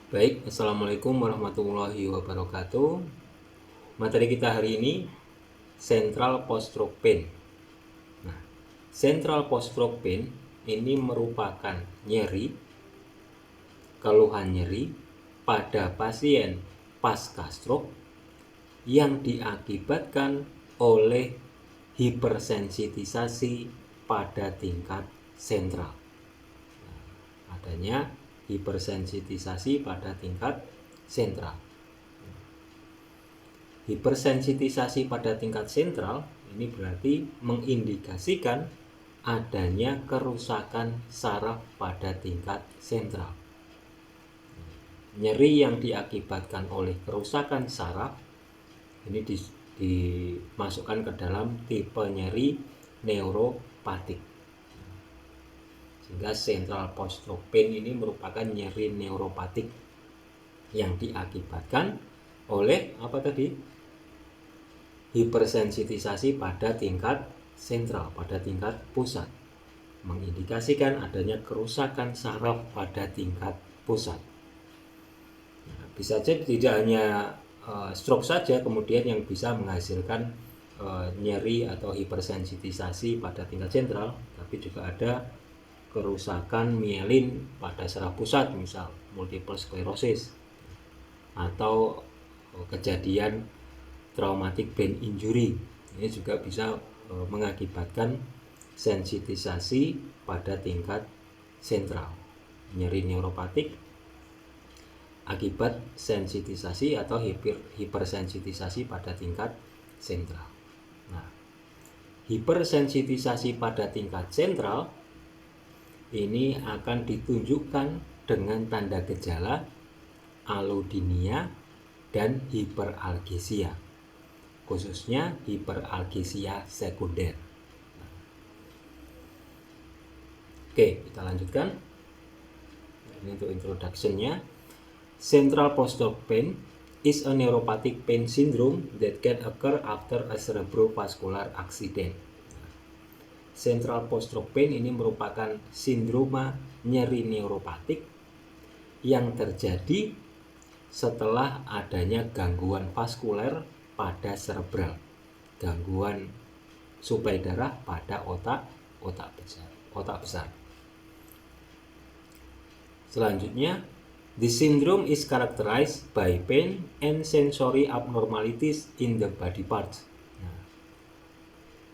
Baik, Assalamualaikum warahmatullahi wabarakatuh. Materi kita hari ini Central Post-Stroke Pain. Nah, Central Post-Stroke Pain ini merupakan keluhan nyeri pada pasien pasca stroke yang diakibatkan oleh hipersensitisasi pada tingkat sentral. Adanya hipersensitisasi pada tingkat sentral. Hipersensitisasi pada tingkat sentral ini berarti mengindikasikan adanya kerusakan saraf pada tingkat sentral. Nyeri yang diakibatkan oleh kerusakan saraf ini dimasukkan ke dalam tipe nyeri neuropatik. Sehingga central post-stroke pain ini merupakan nyeri neuropatik yang diakibatkan oleh hipersensitisasi pada tingkat sentral, pada tingkat pusat, mengindikasikan adanya kerusakan saraf pada tingkat pusat. Nah, bisa saja tidak hanya stroke saja kemudian yang bisa menghasilkan nyeri atau hipersensitisasi pada tingkat sentral, tapi juga ada kerusakan mielin pada saraf pusat, misal multiple sclerosis, atau kejadian traumatic brain injury. Ini juga bisa mengakibatkan sensitisasi pada tingkat sentral, nyeri neuropatik akibat sensitisasi atau hipersensitisasi pada tingkat sentral. Nah, hipersensitisasi pada tingkat sentral ini akan ditunjukkan dengan tanda gejala allodynia dan hiperalgesia, khususnya hiperalgesia sekunder. Oke, kita lanjutkan. Ini untuk introduction-nya. Central post-stroke pain is a neuropathic pain syndrome that can occur after a cerebrovascular accident. Central post-stroke pain ini merupakan sindroma nyeri neuropatik yang terjadi setelah adanya gangguan vaskuler pada cerebral, gangguan suplai darah pada otak besar. Selanjutnya, the syndrome is characterized by pain and sensory abnormalities in the body parts.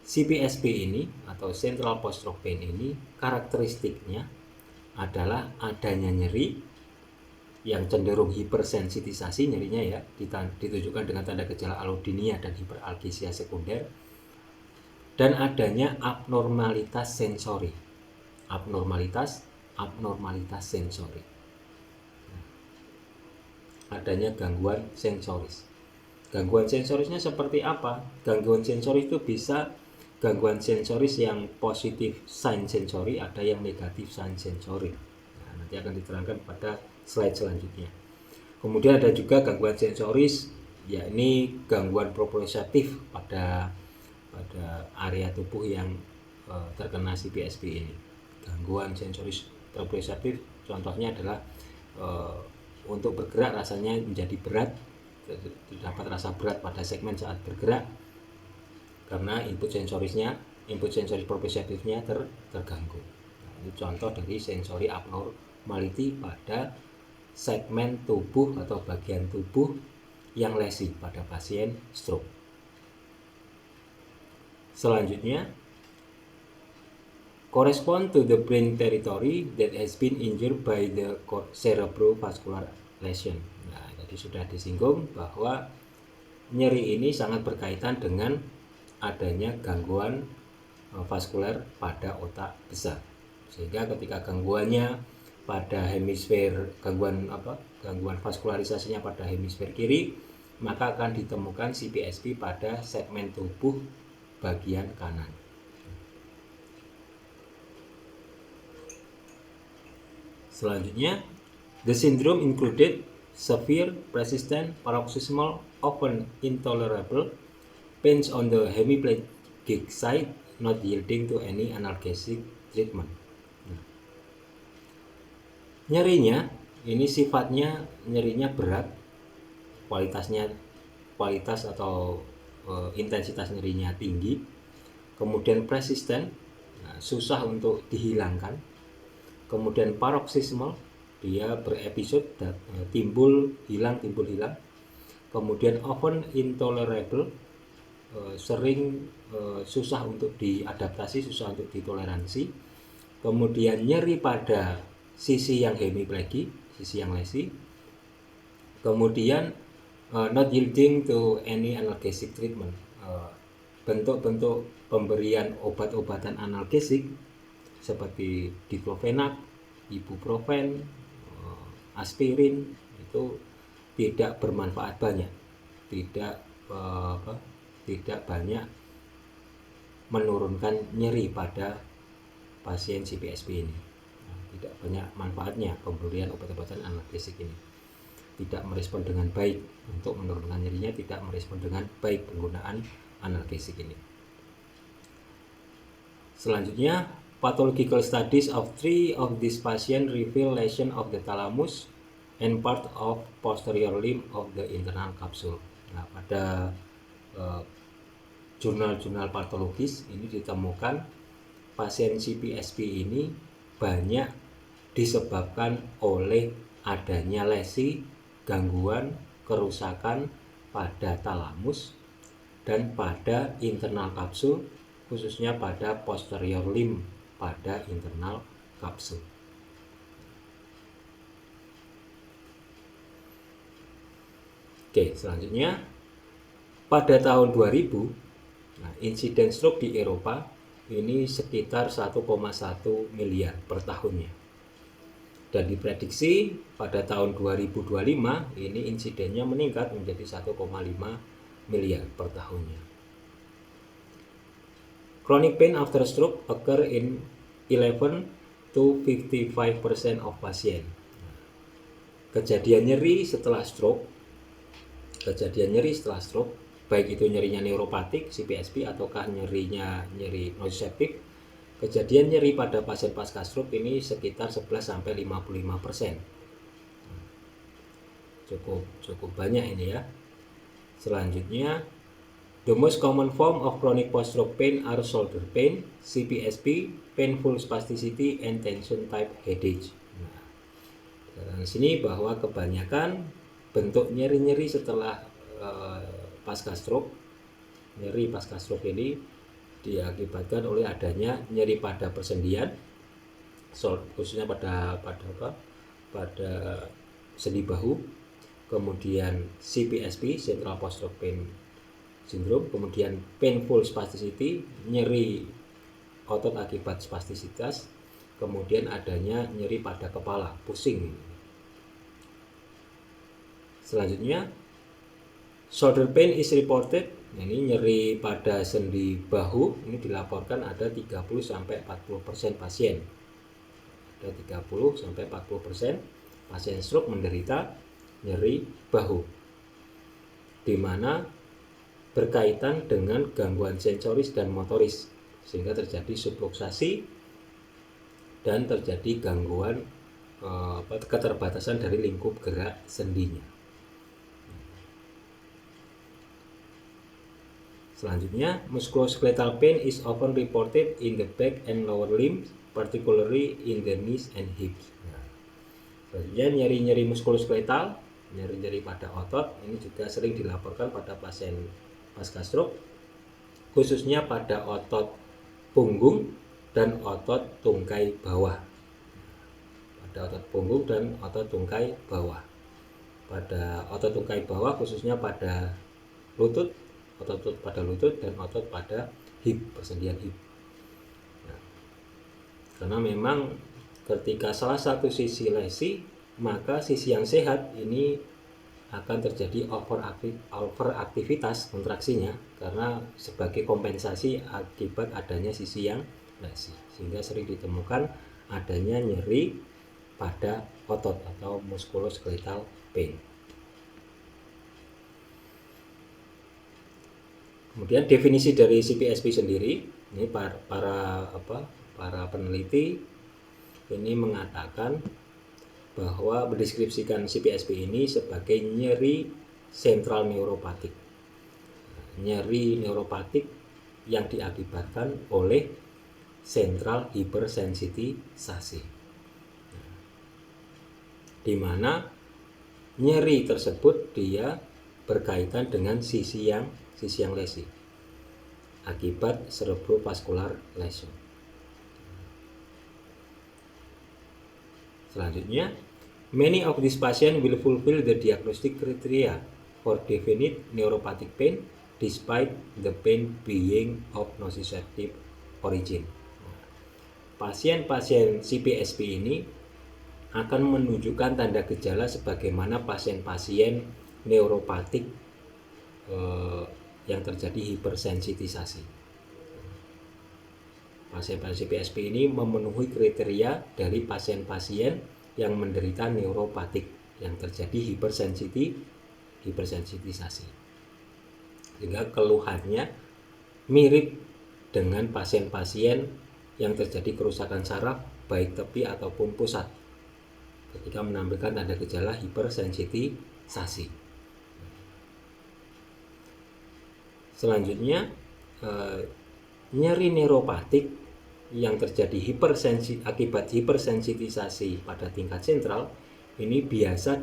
CPSP ini atau Central Post-Stroke Pain ini karakteristiknya adalah adanya nyeri yang cenderung hipersensitisasi, nyerinya ya ditunjukkan dengan tanda gejala allodynia dan hiperalgesia sekunder, dan adanya abnormalitas sensori. Abnormalitas sensori. Adanya gangguan sensoris. Gangguan sensorisnya seperti apa? Gangguan sensoris itu bisa gangguan sensoris yang positif sign sensori, ada yang negatif sign sensori. Nah, nanti akan diterangkan pada slide selanjutnya. Kemudian ada juga gangguan sensoris, yakni gangguan proprioceptif pada area tubuh yang terkena CPSP ini. Gangguan sensoris proprioceptif contohnya adalah untuk bergerak rasanya menjadi berat, terdapat rasa berat pada segmen saat bergerak karena input sensoris proprioceptifnya terganggu. Nah, ini contoh dari sensory abnormality pada segmen tubuh atau bagian tubuh yang lesi pada pasien stroke. Selanjutnya, correspond to the brain territory that has been injured by the cerebrovascular lesion. Nah, jadi sudah disinggung bahwa nyeri ini sangat berkaitan dengan adanya gangguan vaskuler pada otak besar. Sehingga ketika gangguannya pada hemisfer, gangguan vaskularisasinya pada hemisfer kiri, maka akan ditemukan CPSP pada segmen tubuh bagian kanan. Selanjutnya, the syndrome included severe, persistent, paroxysmal, often intolerable pains on the hemiplegic side, not yielding to any analgesic treatment. Nyerinya ini sifatnya nyerinya berat, kualitas atau intensitas nyerinya tinggi, kemudian persisten, susah untuk dihilangkan, kemudian paroxysmal, dia berepisode, timbul hilang, kemudian often intolerable, sering susah untuk diadaptasi, susah untuk ditoleransi, kemudian nyeri pada sisi yang hemiplegic, sisi yang lesi, kemudian not yielding to any analgesic treatment, bentuk-bentuk pemberian obat-obatan analgesik seperti diklofenak, ibuprofen, aspirin itu tidak bermanfaat banyak, tidak banyak menurunkan nyeri pada pasien CPSP ini. Tidak banyak manfaatnya pemberian obat-obatan analgesik ini, tidak merespon dengan baik untuk menurunkan nyerinya, tidak merespon dengan baik penggunaan analgesik ini. Selanjutnya, pathological studies of 3 of these patients reveal lesion of the thalamus and part of posterior limb of the internal capsule. Nah, pada jurnal-jurnal patologis ini ditemukan pasien CPSP ini banyak disebabkan oleh adanya lesi, gangguan, kerusakan pada talamus dan pada internal kapsul, khususnya pada posterior limb pada internal kapsul. Oke, selanjutnya pada tahun 2000, insiden stroke di Eropa ini sekitar 1,1 miliar per tahunnya. Dan diprediksi pada tahun 2025 ini insidennya meningkat menjadi 1,5 miliar per tahunnya. Chronic pain after stroke occur in 11 to 55% of pasien. Kejadian nyeri setelah stroke, baik itu nyerinya neuropatik CPSP ataukah nyeri nociceptive, kejadian nyeri pada pasien pasca stroke ini sekitar 11-55%. Cukup banyak ini ya. Selanjutnya, the most common form of chronic post-stroke pain are shoulder pain, CPSP, painful spasticity, and tension type headache. Nah, di sini bahwa kebanyakan bentuk nyeri-nyeri setelah pasca stroke ini diakibatkan oleh adanya nyeri pada persendian, khususnya pada sendi bahu, kemudian CPSP, Central Post Stroke Pain Syndrome, kemudian painful spasticity, nyeri otot akibat spastisitas, kemudian adanya nyeri pada kepala, pusing. Selanjutnya, shoulder pain is reported. Ini nyeri pada sendi bahu ini dilaporkan ada 30-40% pasien. Ada 30-40% pasien stroke menderita nyeri bahu, di mana berkaitan dengan gangguan sensoris dan motoris, sehingga terjadi subluxasi dan terjadi gangguan keterbatasan dari lingkup gerak sendinya. Selanjutnya, musculoskeletal pain is often reported in the back and lower limbs, particularly in the knees and hips. Selanjutnya, nyeri-nyeri muskuloskeletal, nyeri-nyeri pada otot, ini juga sering dilaporkan pada pasien pasca stroke, khususnya pada otot punggung dan otot tungkai bawah. Pada otot punggung dan otot tungkai bawah. Pada otot tungkai bawah khususnya pada lutut, otot pada lutut dan otot pada hip, persendian hip. Nah, karena memang ketika salah satu sisi lesi, maka sisi yang sehat ini akan terjadi overaktivitas kontraksinya karena sebagai kompensasi akibat adanya sisi yang lesi, sehingga sering ditemukan adanya nyeri pada otot atau musculoskeletal pain. Kemudian definisi dari CPSP sendiri, ini para peneliti ini mengatakan bahwa mendeskripsikan CPSP ini sebagai nyeri sentral neuropatik. Nyeri neuropatik yang diakibatkan oleh sentral hipersensitisasi, di mana nyeri tersebut dia berkaitan dengan sisi yang lesi akibat cerebrovascular lesion. Selanjutnya, many of these patients will fulfill the diagnostic criteria for definite neuropathic pain despite the pain being of nociceptive origin. Pasien-pasien CPSP ini akan menunjukkan tanda gejala sebagaimana pasien-pasien neuropatik yang terjadi hipersensitisasi. Pasien-pasien CPSP ini memenuhi kriteria dari pasien-pasien yang menderita neuropatik yang terjadi hipersensitisasi. Sehingga keluhannya mirip dengan pasien-pasien yang terjadi kerusakan saraf baik tepi ataupun pusat ketika menampilkan tanda gejala hipersensitisasi. Selanjutnya, nyeri neuropatik yang terjadi akibat hipersensitisasi pada tingkat sentral ini biasa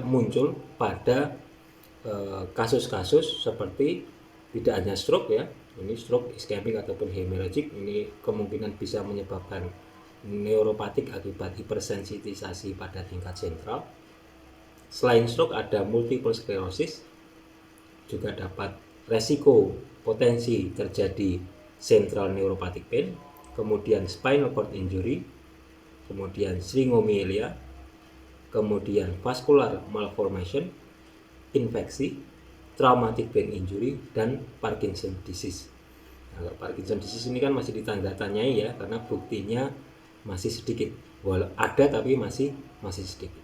muncul pada kasus-kasus seperti tidak hanya stroke ya, ini stroke iskemik ataupun hemorrhagic, ini kemungkinan bisa menyebabkan neuropatik akibat hipersensitisasi pada tingkat sentral. Selain stroke ada multiple sclerosis, juga dapat resiko potensi terjadi central neuropathic pain, kemudian spinal cord injury, kemudian syringomyelia, kemudian vascular malformation, infeksi, traumatic brain injury, dan Parkinson disease. Nah, Parkinson disease ini kan masih ditanda tanyai ya, karena buktinya masih sedikit. Walau ada tapi masih sedikit.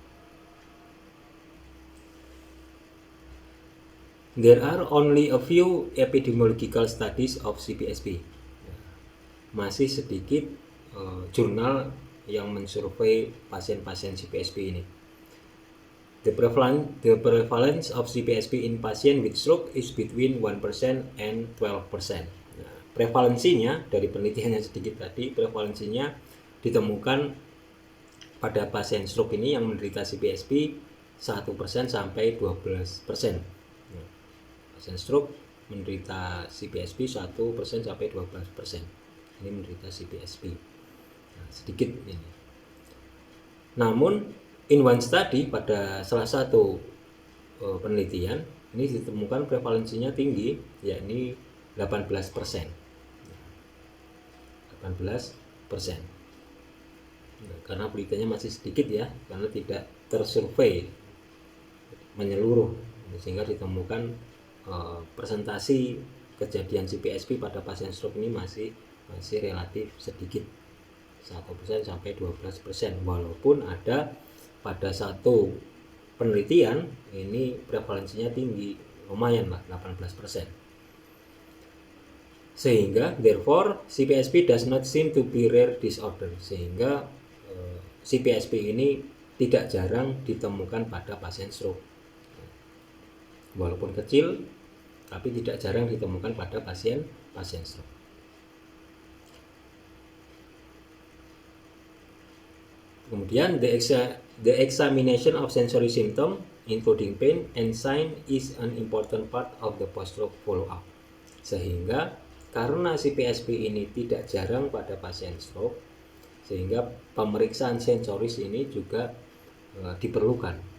There are only a few epidemiological studies of CPSP. Masih sedikit jurnal yang mensurvei pasien-pasien CPSP ini. The prevalence of CPSP in patient with stroke is between 1% and 12%. Nah, prevalensinya dari penelitian yang sedikit tadi, prevalensinya ditemukan pada pasien stroke ini yang menderita CPSP 1% sampai 12%. Pasien stroke menderita CPSP 1% sampai 12%. Ini menderita CPSP. Nah, sedikit ini. Namun, in one study pada salah satu penelitian ini ditemukan prevalensinya tinggi, yakni 18%. 18%. Nah, karena penelitiannya masih sedikit ya, karena tidak tersurvei menyeluruh, sehingga ditemukan presentasi kejadian CPSP pada pasien stroke ini masih relatif sedikit, 1% sampai 12%, walaupun ada pada satu penelitian ini prevalensinya tinggi, lumayan lah 18%. Sehingga therefore CPSP does not seem to be rare disorder, sehingga CPSP ini tidak jarang ditemukan pada pasien stroke. Walaupun kecil, tapi tidak jarang ditemukan pada pasien stroke. Kemudian the examination of sensory symptom including pain and sign is an important part of the post-stroke follow-up. Sehingga karena CPSP ini tidak jarang pada pasien stroke, sehingga pemeriksaan sensoris ini juga diperlukan.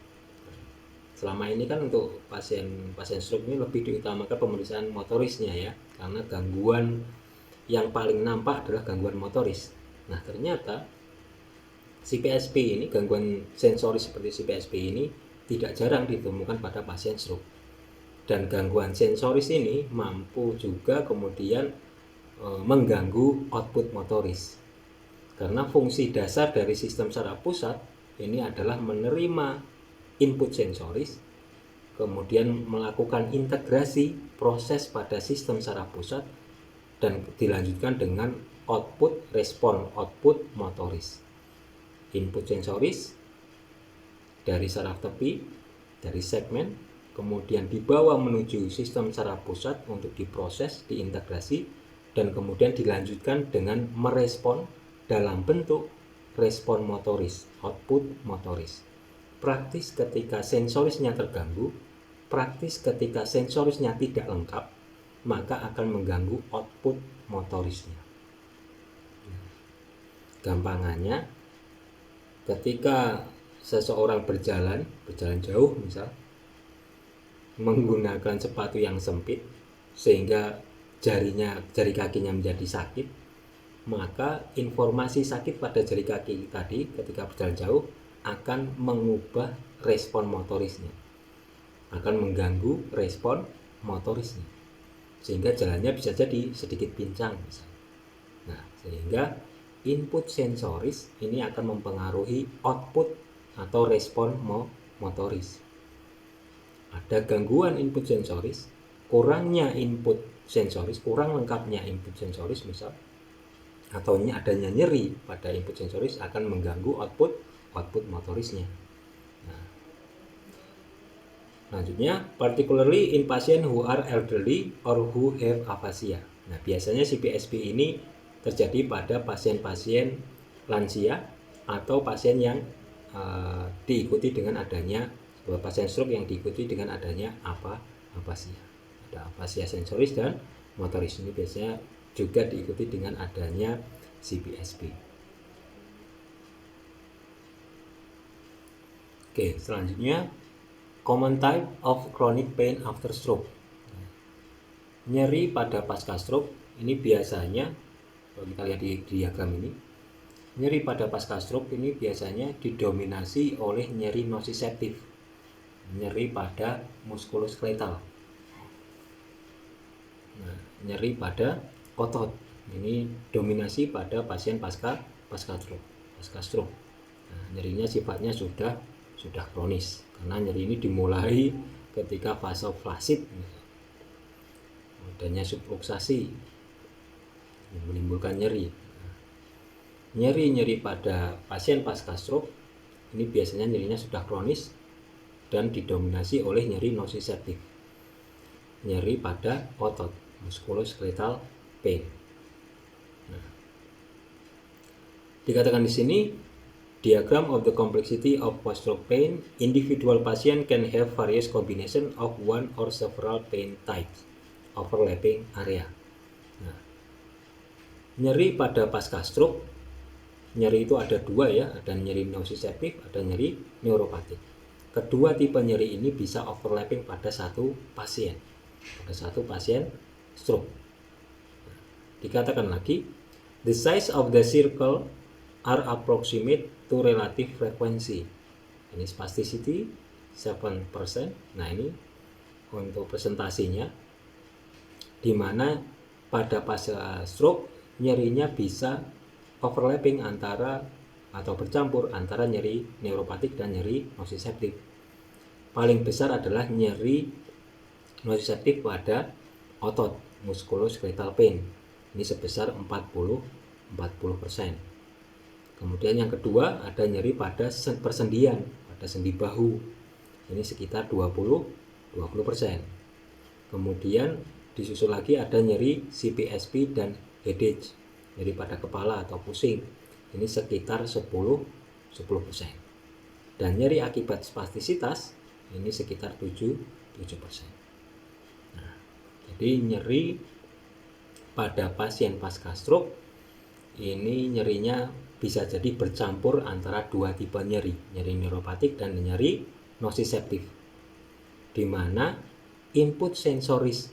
Selama ini kan untuk pasien stroke ini lebih diutamakan pemeriksaan motorisnya ya, karena gangguan yang paling nampak adalah gangguan motoris. Nah, ternyata CPSP ini, gangguan sensoris seperti CPSP ini tidak jarang ditemukan pada pasien stroke. Dan gangguan sensoris ini mampu juga kemudian mengganggu output motoris. Karena fungsi dasar dari sistem saraf pusat ini adalah menerima input sensoris, kemudian melakukan integrasi proses pada sistem saraf pusat, dan dilanjutkan dengan output motoris. input sensoris dari saraf tepi, dari segmen, kemudian dibawa menuju sistem saraf pusat untuk diproses, diintegrasi, dan kemudian dilanjutkan dengan merespon dalam bentuk respon motoris, output motoris. Praktis ketika sensorisnya terganggu, praktis ketika sensorisnya tidak lengkap, maka akan mengganggu output motorisnya. Gampangannya, ketika seseorang berjalan jauh misal, menggunakan sepatu yang sempit sehingga jari kakinya menjadi sakit, maka informasi sakit pada jari kaki tadi ketika berjalan jauh akan mengubah respon motorisnya, akan mengganggu respon motorisnya, sehingga jalannya bisa jadi sedikit pincang misalnya. Nah, sehingga input sensoris ini akan mempengaruhi output atau respon motoris. Ada gangguan input sensoris, kurangnya input sensoris, kurang lengkapnya input sensoris misal, atau adanya nyeri pada input sensoris akan mengganggu output motorisnya. Nah, selanjutnya, particularly in patient who are elderly or who have aphasia. Nah, biasanya CPSP ini terjadi pada pasien-pasien lansia atau pasien yang diikuti dengan adanya pasien stroke yang diikuti dengan adanya aphasia. Ada aphasia sensoris dan motoris, ini biasanya juga diikuti dengan adanya CPSP. Oke, selanjutnya common type of chronic pain after stroke. Nyeri pada pasca stroke ini biasanya, kalau kita lihat di diagram ini, nyeri pada pasca stroke ini biasanya didominasi oleh nyeri nociceptif, nyeri pada muskuloskeletal. Nah, nyeri pada otot ini dominasi pada pasien pasca stroke. Nah, nyerinya sifatnya sudah kronis karena nyeri ini dimulai ketika vasovasid, adanya subluxasi yang menimbulkan nyeri. Nyeri pada pasien pasca stroke ini biasanya nyerinya sudah kronis dan didominasi oleh nyeri nociceptif, nyeri pada otot, musculoskeletal pain. Nah, dikatakan di sini, diagram of the complexity of post-stroke pain, individual patient can have various combination of one or several pain types, overlapping area. Nah, nyeri pada pasca stroke, nyeri itu ada dua ya, ada nyeri nociceptif, ada nyeri neuropatik. Kedua tipe nyeri ini bisa overlapping pada satu pasien stroke. Nah, dikatakan lagi, the size of the circle are approximate to relative frequency. Ini spasticity 7%. Nah, ini untuk presentasinya, di mana pada pasca stroke nyerinya bisa overlapping antara atau bercampur antara nyeri neuropatik dan nyeri nociceptif. Paling besar adalah nyeri nociceptif pada otot, musculoskeletal pain. Ini sebesar 40%. Kemudian yang kedua ada nyeri pada persendian, pada sendi bahu. Ini sekitar 20%. Kemudian disusul lagi ada nyeri CPSP dan headache, nyeri pada kepala atau pusing, ini sekitar 10%. Dan nyeri akibat spastisitas ini sekitar 7%. Nah, jadi nyeri pada pasien pasca stroke ini nyerinya bisa jadi bercampur antara dua tipe nyeri neuropatik dan nyeri nociceptif, di mana input sensoris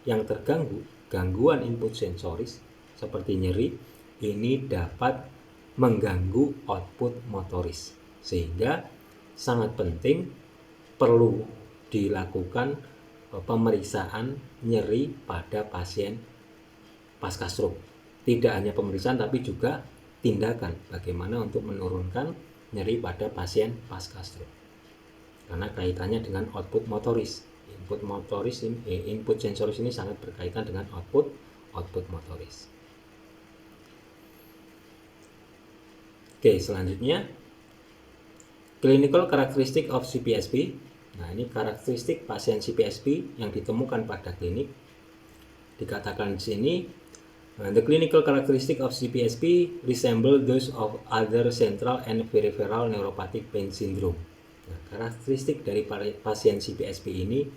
yang terganggu, gangguan input sensoris seperti nyeri ini dapat mengganggu output motoris, sehingga sangat penting perlu dilakukan pemeriksaan nyeri pada pasien pasca stroke. Tidak hanya pemeriksaan tapi juga tindakan bagaimana untuk menurunkan nyeri pada pasien pasca stroke, karena kaitannya dengan output motoris. Input sensoris ini sangat berkaitan dengan output motoris. Oke, selanjutnya Clinical characteristic of CPSP. Nah, ini karakteristik pasien CPSP yang ditemukan pada klinik. Dikatakan di sini, the clinical characteristic of CPSP resemble those of other central and peripheral neuropathic pain syndrome. Nah, karakteristik dari pasien CPSP ini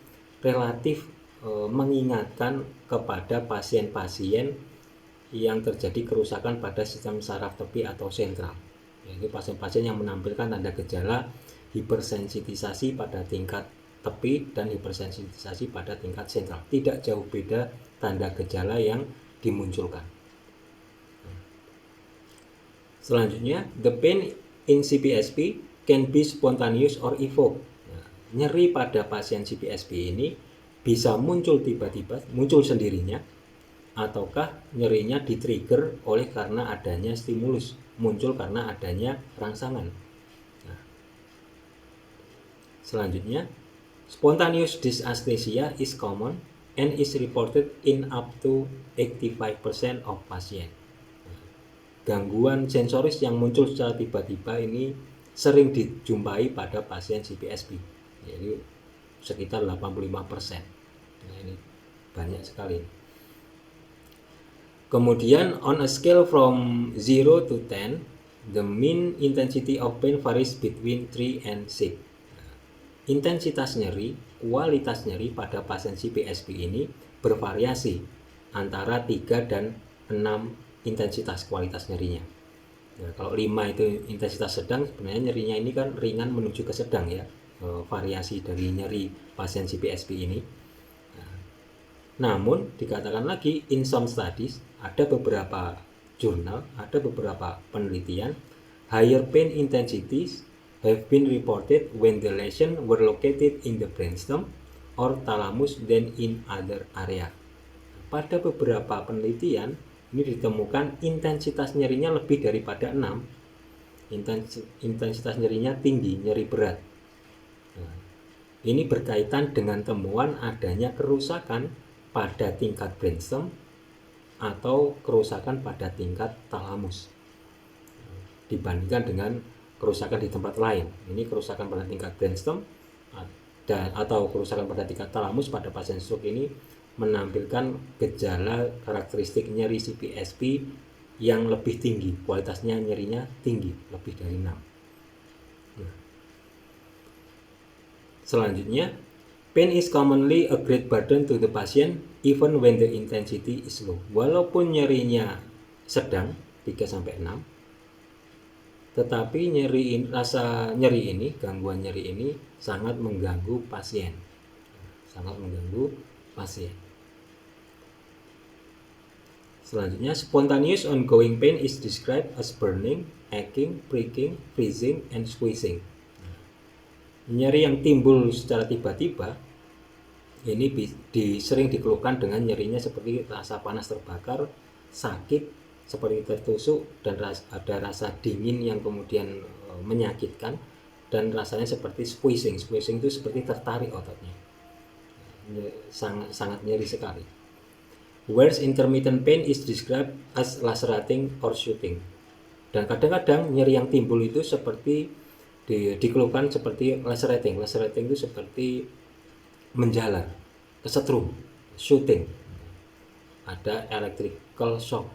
relatif mengingatkan kepada pasien-pasien yang terjadi kerusakan pada sistem saraf tepi atau sentral, yaitu pasien-pasien yang menampilkan tanda gejala hipersensitisasi pada tingkat tepi dan hipersensitisasi pada tingkat sentral. Tidak jauh beda tanda gejala yang dimunculkan. Selanjutnya, the pain in CPSP can be spontaneous or evoked. Nah, nyeri pada pasien CPSP ini bisa muncul tiba-tiba, muncul sendirinya, ataukah nyerinya di-trigger oleh karena adanya stimulus, muncul karena adanya rangsangan. Nah, selanjutnya, spontaneous dysesthesia is common and is reported in up to 85% of pasien. Gangguan sensoris yang muncul secara tiba-tiba ini sering dijumpai pada pasien CPSP, yaitu sekitar 85%. Nah, ini banyak sekali. Kemudian on a scale from 0 to 10, the mean intensity of pain varies between 3 and 6. Intensitas nyeri, kualitas nyeri pada pasien CPSP ini bervariasi antara 3 dan 6 intensitas kualitas nyerinya. Nah, kalau 5 itu intensitas sedang, sebenarnya nyerinya ini kan ringan menuju ke sedang ya, variasi dari nyeri pasien CPSP ini. Namun dikatakan lagi, in some studies, ada beberapa jurnal, ada beberapa penelitian, higher pain intensities have been reported when the lesions were located in the brainstem or thalamus than in other area. Pada beberapa penelitian, ini ditemukan intensitas nyerinya lebih daripada 6. Intensitas nyerinya tinggi, nyeri berat. Nah, ini berkaitan dengan temuan adanya kerusakan pada tingkat brainstem atau kerusakan pada tingkat thalamus dibandingkan dengan kerusakan di tempat lain. Ini kerusakan pada tingkat brainstem atau kerusakan pada tingkat thalamus pada pasien stroke ini menampilkan gejala karakteristik nyeri CPSP yang lebih tinggi, kualitasnya nyerinya tinggi, lebih dari 6. Selanjutnya, pain is commonly a great burden to the patient even when the intensity is low. Walaupun nyerinya sedang 3-6, tetapi rasa nyeri ini, gangguan nyeri ini sangat mengganggu pasien. Sangat mengganggu pasien. Selanjutnya, spontaneous ongoing pain is described as burning, aching, pricking, freezing, and squeezing. Nyeri yang timbul secara tiba-tiba ini sering dikeluhkan dengan nyerinya seperti rasa panas terbakar, sakit seperti tertusuk, dan ada rasa dingin yang kemudian menyakitkan, dan rasanya seperti squeezing. Squeezing itu seperti tertarik ototnya, sangat nyeri sekali. Whereas intermittent pain is described as lacerating or shooting. Dan kadang-kadang nyeri yang timbul itu seperti dikeluhkan seperti lacerating. Lacerating itu seperti menjalar, kesetrum, shooting. Ada electrical shock,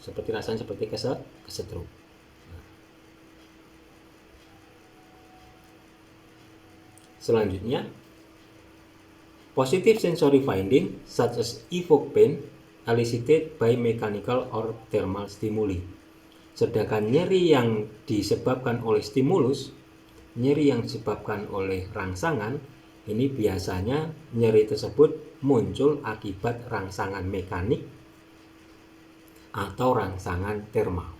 seperti rasanya seperti kesetrum. Selanjutnya, positive sensory finding such as evoked pain elicited by mechanical or thermal stimuli. Sedangkan nyeri yang disebabkan oleh stimulus, nyeri yang disebabkan oleh rangsangan, ini biasanya nyeri tersebut muncul akibat rangsangan mekanik atau rangsangan termal.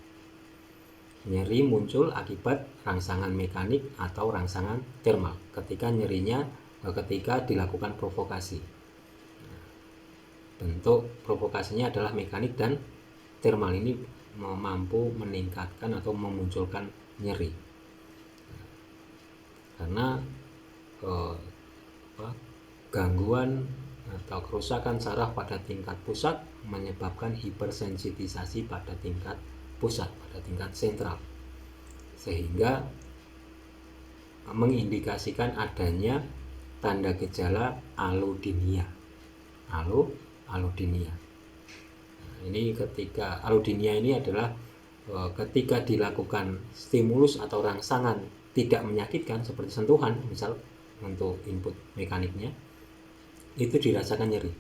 Nyeri muncul akibat rangsangan mekanik atau rangsangan termal ketika dilakukan provokasi. Bentuk provokasinya adalah mekanik dan termal, ini mampu meningkatkan atau memunculkan nyeri. Karena gangguan atau kerusakan saraf pada tingkat pusat menyebabkan hipersensitisasi pada tingkat pusat, pada tingkat sentral, sehingga mengindikasikan adanya tanda gejala allodynia. Allodynia. Nah, ini ketika allodynia ini adalah ketika dilakukan stimulus atau rangsangan tidak menyakitkan seperti sentuhan, misal untuk input mekaniknya, itu dirasakan nyeri.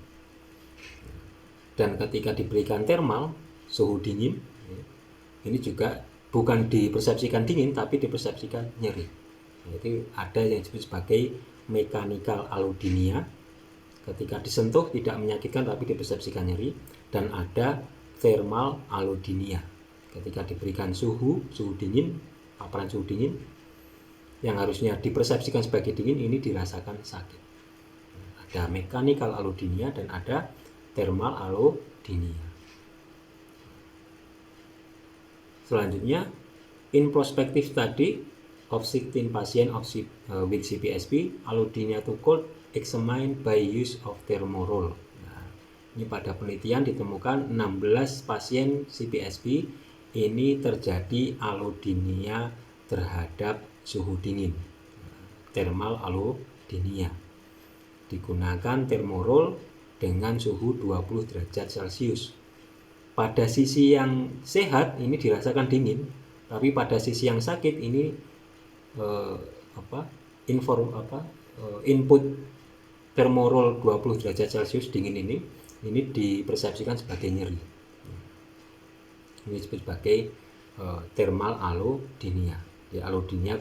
Dan ketika diberikan termal, suhu dingin, ini juga bukan dipersepsikan dingin tapi dipersepsikan nyeri. Itu ada yang disebut sebagai mechanical allodynia, ketika disentuh tidak menyakitkan tapi dipersepsikan nyeri. Dan ada thermal allodynia, ketika diberikan suhu dingin, paparan suhu dingin yang harusnya dipersepsikan sebagai dingin, ini dirasakan sakit. Ada mechanical allodynia dan ada thermal allodynia. Selanjutnya, in prospective study of 16 patients with CPSP, allodynia to cold examined by use of thermorole. Nah, ini pada penelitian ditemukan 16 pasien CPSP ini terjadi allodynia terhadap suhu dingin, thermal allodynia. Digunakan thermorole dengan suhu 20 derajat Celcius. Pada sisi yang sehat ini dirasakan dingin, tapi pada sisi yang sakit ini input thermorole 20 derajat Celcius dingin ini dipersepsikan sebagai nyeri. Ini disebut sebagai thermal allodynia. Ya, allodynia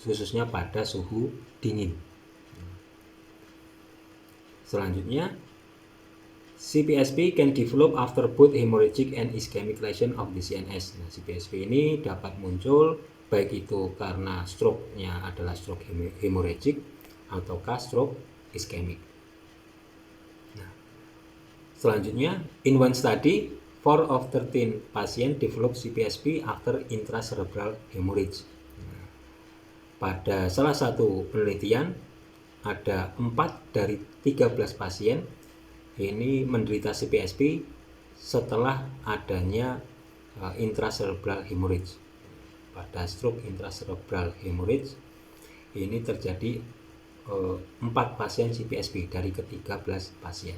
khususnya pada suhu dingin. Selanjutnya, CPSP can develop after both hemorrhagic and ischemic lesion of the CNS. Nah, CPSP ini dapat muncul baik itu karena stroke-nya adalah stroke hemorrhagic ataukah stroke ischemic. Nah, selanjutnya, in one study, 4 of 13 pasien develop CPSP after intracerebral hemorrhage. Nah, pada salah satu penelitian ada 4 dari 13 pasien ini menderita CPSP setelah adanya intracerebral hemorrhage. Pada stroke intracerebral hemorrhage ini terjadi 4 pasien CPSP dari ke-13 pasien.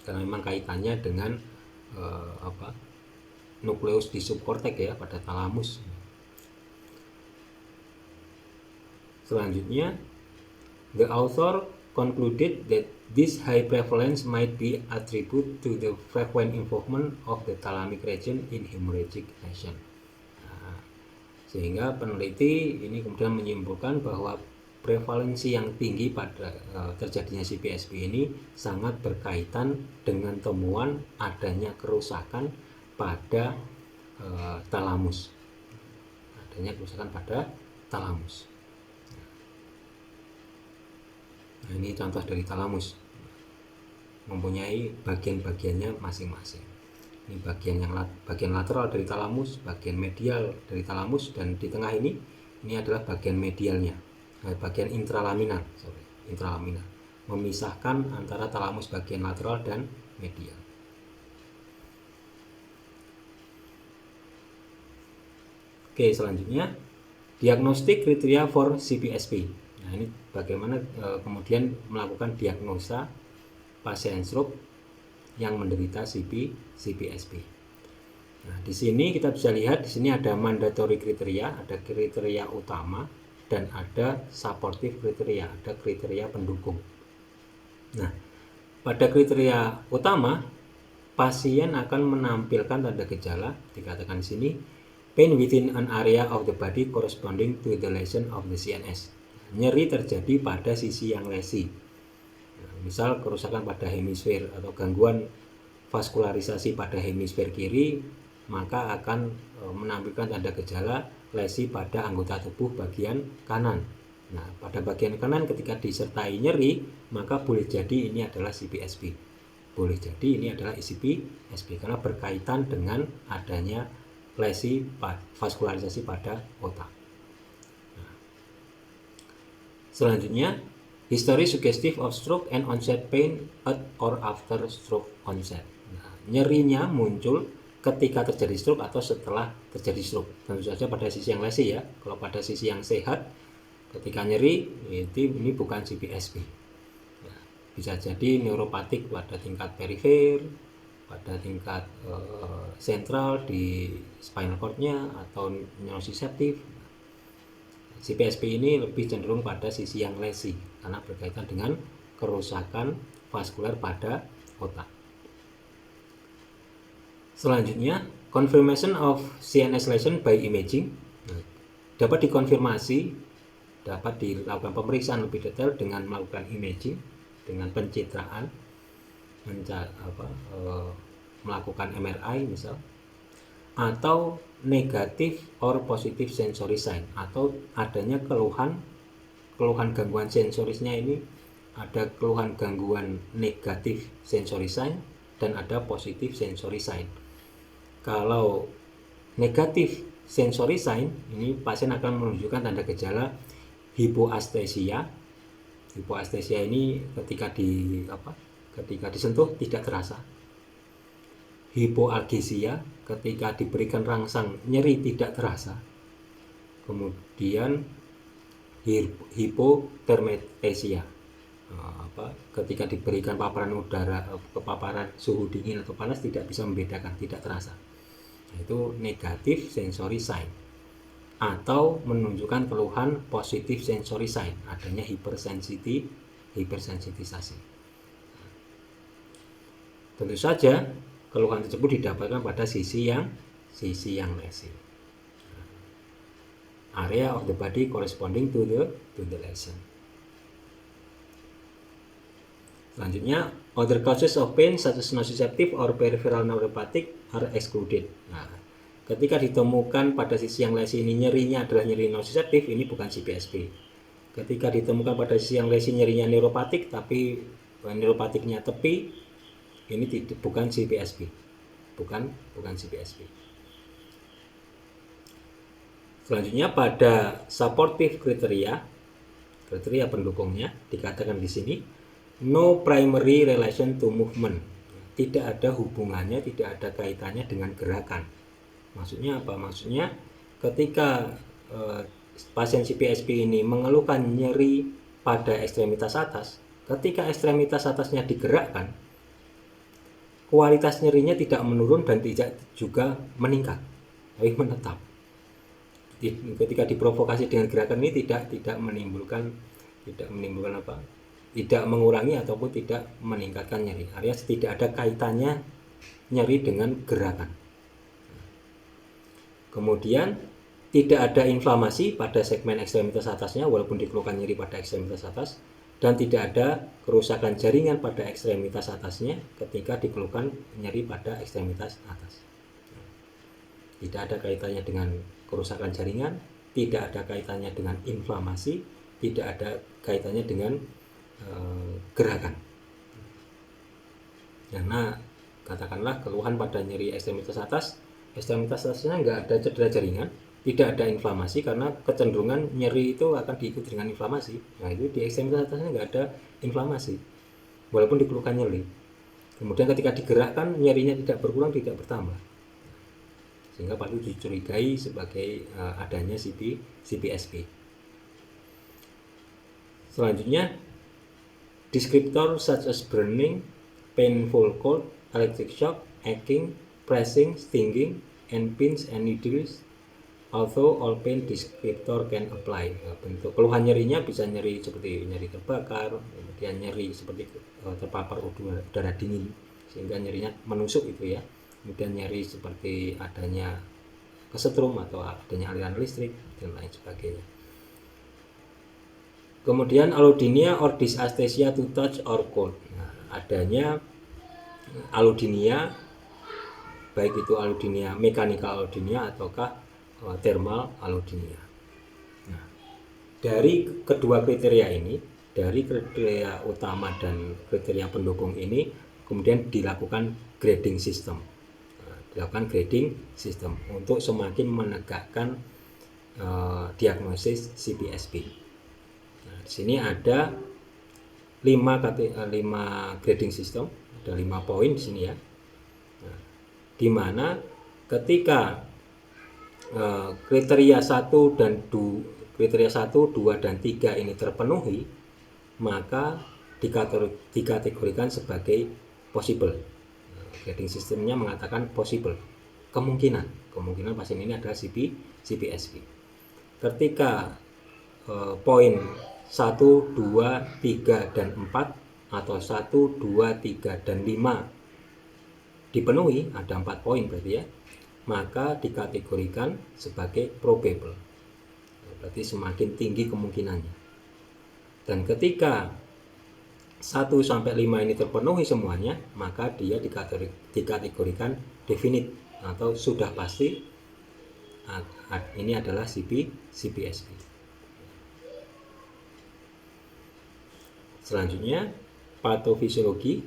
Karena memang kaitannya dengan nukleus di subkortek ya, pada talamus. Selanjutnya, the author concluded that this high prevalence might be attributed to the frequent involvement of the thalamic region in hemorrhagic lesion. Nah, sehingga peneliti ini kemudian menyimpulkan bahwa prevalensi yang tinggi pada terjadinya CPSP ini sangat berkaitan dengan temuan adanya kerusakan pada talamus. Adanya kerusakan pada talamus. Nah, ini contoh dari talamus, mempunyai bagian-bagiannya masing-masing. Ini bagian lateral dari talamus, bagian medial dari talamus, dan di tengah ini adalah bagian medialnya, bagian intralaminar, memisahkan antara talamus bagian lateral dan medial. Oke, selanjutnya diagnostic kriteria for CPSP. Nah, ini bagaimana kemudian melakukan diagnosa pasien stroke yang menderita CPSP. Nah, di sini kita bisa lihat di sini ada mandatory kriteria, ada kriteria utama, dan ada supportive kriteria, ada kriteria pendukung. Nah, pada kriteria utama, pasien akan menampilkan tanda gejala, dikatakan di sini, pain within an area of the body corresponding to the lesion of the CNS. Nyeri terjadi pada sisi yang lesi. Nah, misal kerusakan pada hemisfer atau gangguan vaskularisasi pada hemisfer kiri, maka akan menampilkan tanda gejala lesi pada anggota tubuh bagian kanan. Nah, pada bagian kanan ketika disertai nyeri, maka boleh jadi ini adalah CPSP. Boleh jadi ini adalah CPSP karena berkaitan dengan adanya lesi vaskularisasi pada otak. Selanjutnya, history suggestive of stroke and onset pain at or after stroke onset. Nah, nyerinya muncul ketika terjadi stroke atau setelah terjadi stroke. Tentu saja pada sisi yang lesi ya. Kalau pada sisi yang sehat, ketika nyeri itu ini bukan CPSP. Ya, bisa jadi neuropatik pada tingkat perifer, pada tingkat sentral di spinal cord-nya atau nociceptif. CPSP ini lebih cenderung pada sisi yang lesi karena berkaitan dengan kerusakan vaskuler pada otak. Selanjutnya, confirmation of CNS lesion by imaging. Dapat dikonfirmasi, dapat dilakukan pemeriksaan lebih detail dengan melakukan imaging, dengan pencitraan, melakukan MRI misal, atau negatif or positive sensory sign, atau adanya keluhan gangguan sensorisnya ini ada keluhan gangguan negatif sensory sign dan ada positif sensory sign. Kalau negatif sensory sign, ini pasien akan menunjukkan tanda gejala hipoestesia. Hipoestesia ini ketika disentuh tidak terasa. Hipoalgesia, ketika diberikan rangsang nyeri tidak terasa. Kemudian hipotermetesia, ketika diberikan paparan udara, paparan suhu dingin atau panas tidak bisa membedakan, tidak terasa. Itu negatif sensory sign, atau menunjukkan keluhan positif sensory sign, adanya hipersensitisasi. Tentu saja keluhan tersebut didapatkan pada sisi yang lesi, area of the body corresponding to the lesion. Selanjutnya, other causes of pain such as nociceptive or peripheral neuropathic are excluded. Nah, ketika ditemukan pada sisi yang lesi ini nyerinya adalah nyeri nociceptive, ini bukan CPSP. Ketika ditemukan pada sisi yang lesi nyerinya neuropatik tapi neuropatiknya tepi, ini bukan CPSP. Bukan CPSP. Selanjutnya pada supportive kriteria pendukungnya dikatakan di sini no primary relation to movement, tidak ada hubungannya, tidak ada kaitannya dengan gerakan. Maksudnya apa? Maksudnya ketika pasien CPSP ini mengeluhkan nyeri pada ekstremitas atas, ketika ekstremitas atasnya digerakkan, kualitas nyerinya tidak menurun dan tidak juga meningkat, tapi menetap. Ketika diprovokasi dengan gerakan ini tidak menimbulkan apa? Tidak mengurangi ataupun tidak meningkatkan nyeri, alias tidak ada kaitannya nyeri dengan gerakan. Kemudian tidak ada inflamasi pada segmen ekstremitas atasnya walaupun dikeluhkan nyeri pada ekstremitas atas, dan tidak ada kerusakan jaringan pada ekstremitas atasnya ketika dikeluhkan nyeri pada ekstremitas atas. Tidak ada kaitannya dengan kerusakan jaringan, tidak ada kaitannya dengan inflamasi, tidak ada kaitannya dengan gerakan. Karena katakanlah keluhan pada nyeri ekstremitas atasnya nggak ada cedera jaringan, tidak ada inflamasi karena kecenderungan nyeri itu akan diikuti dengan inflamasi. Nah itu di ekstremitas atasnya nggak ada inflamasi walaupun dikeluhkan nyeri. Kemudian ketika digerakkan nyerinya tidak berkurang, tidak bertambah, sehingga patut dicurigai sebagai adanya CPSP. Selanjutnya, descriptor such as burning, painful cold, electric shock, aching, pressing, stinging, and pins and needles. Although all pain descriptor can apply. Bentuk keluhan nyerinya bisa nyeri seperti nyeri terbakar, kemudian nyeri seperti terpapar udara dingin sehingga nyerinya menusuk itu ya. Kemudian nyeri seperti adanya kesetrum atau adanya aliran listrik dan lain sebagainya. Kemudian allodynia or dysesthesia to touch or cold. Nah, adanya allodynia, baik itu allodynia mechanical allodynia ataukah thermal allodynia. Nah, dari kedua kriteria ini, dari kriteria utama dan kriteria pendukung ini, kemudian dilakukan grading system. Untuk semakin menegakkan diagnosis CPSP. Nah, di sini ada 5 grading system, ada 5 poin di sini ya. Nah, di mana Ketika kriteria 1 dan 2 dan 3 ini terpenuhi, maka dikategorikan sebagai possible. Grading sistemnya mengatakan possible, kemungkinan pasien ini adalah CPSP. Ketika poin 1, 2, 3, dan 4 atau 1, 2, 3, dan 5 dipenuhi, ada 4 poin berarti ya, maka dikategorikan sebagai probable, berarti semakin tinggi kemungkinannya. Dan ketika 1 sampai 5 ini terpenuhi semuanya, maka dia dikategorikan definite atau sudah pasti ini adalah CPSP. Selanjutnya patofisiologi